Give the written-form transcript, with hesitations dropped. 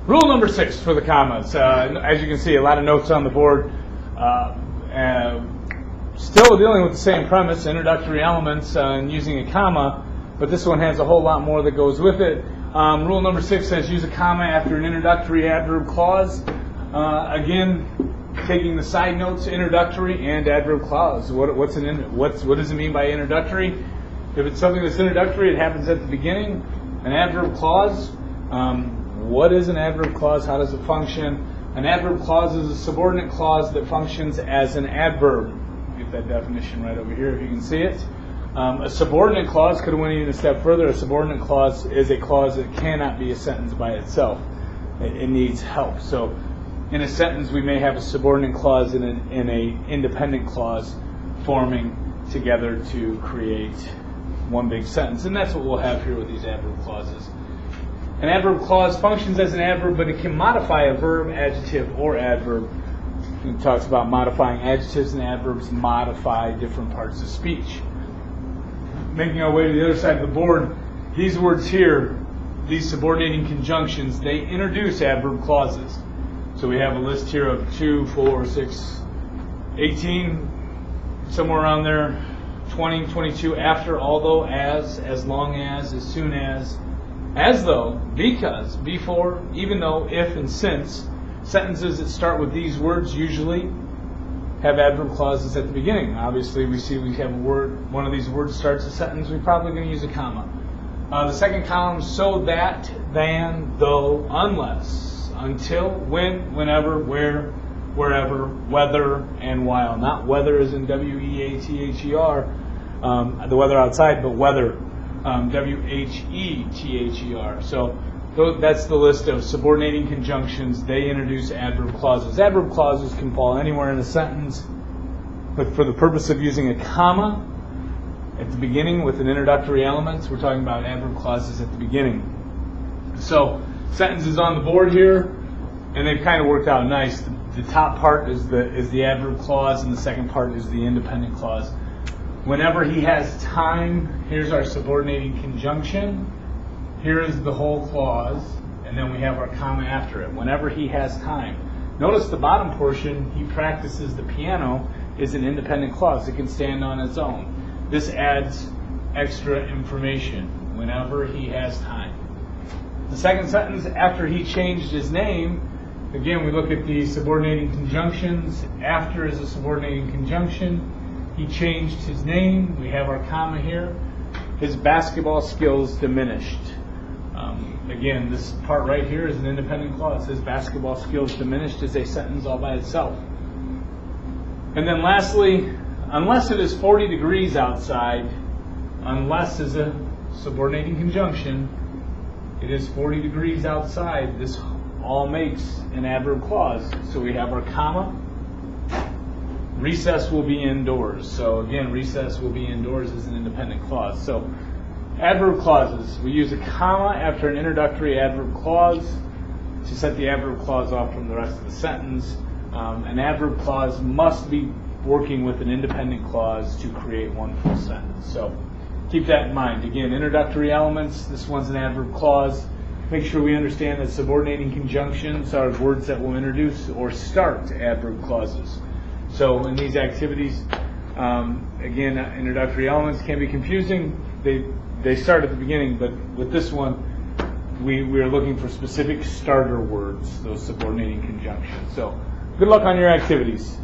Rule number 6 for the commas. As you can see, a lot of notes on the board. Still dealing with the same premise, introductory elements and using a comma, but this one has a whole lot more that goes with it. Rule number 6 says use a comma after an introductory adverb clause. Again, taking the side notes, introductory and adverb clause. What does it mean by introductory? If it's something that's introductory, it happens at the beginning. An adverb clause. What is an adverb clause? How does it function? An adverb clause is a subordinate clause that functions as an adverb. Get that definition right over here if you can see it. A subordinate clause could have went even a step further. A subordinate clause is a clause that cannot be a sentence by itself. It needs help. So in a sentence, we may have a subordinate clause and an independent clause forming together to create one big sentence. And that's what we'll have here with these adverb clauses. An adverb clause functions as an adverb, but it can modify a verb, adjective, or adverb. It talks about modifying adjectives and adverbs modify different parts of speech. Making our way to the other side of the board, these words here, these subordinating conjunctions, they introduce adverb clauses. So we have a list here of 2, 4, 6, 18, somewhere around there, 20, 22, after, although, as long as soon as though, because, before, even though, if, and since. Sentences that start with these words usually have adverb clauses at the beginning. Obviously, we have a word, one of these words starts a sentence, we're probably going to use a comma. The second column, so that, than, though, unless, until, when, whenever, where, wherever, whether, and while. Not weather as in W-E-A-T-H-E-R, the weather outside, but whether, W-H-E-T-H-E-R. So that's the list of subordinating conjunctions. They introduce adverb clauses. Adverb clauses can fall anywhere in a sentence, but for the purpose of using a comma at the beginning with an introductory element, we're talking about adverb clauses at the beginning. So sentences on the board here, and they've kind of worked out nice. The top part is the adverb clause, and the second part is the independent clause. Whenever he has time, here's our subordinating conjunction. Here is the whole clause, and then we have our comma after it. Whenever he has time. Notice the bottom portion, he practices the piano, is an independent clause. It can stand on its own. This adds extra information. Whenever he has time. The second sentence, after he changed his name, again, we look at the subordinating conjunctions. After is a subordinating conjunction. He changed his name. We have our comma here. His basketball skills diminished. Again, this part right here is an independent clause. His basketball skills diminished is a sentence all by itself. And then lastly, unless it is 40 degrees outside, unless is a subordinating conjunction, it is 40 degrees outside, this all makes an adverb clause. So we have our comma. Recess will be indoors. So again, recess will be indoors is an independent clause. So adverb clauses. We use a comma after an introductory adverb clause to set the adverb clause off from the rest of the sentence. An adverb clause must be working with an independent clause to create one full sentence. So keep that in mind. Again, introductory elements. This one's an adverb clause. Make sure we understand that subordinating conjunctions are words that will introduce or start adverb clauses. So in these activities, again, introductory elements can be confusing. They start at the beginning, but with this one, we are looking for specific starter words, those subordinating conjunctions. So good luck on your activities.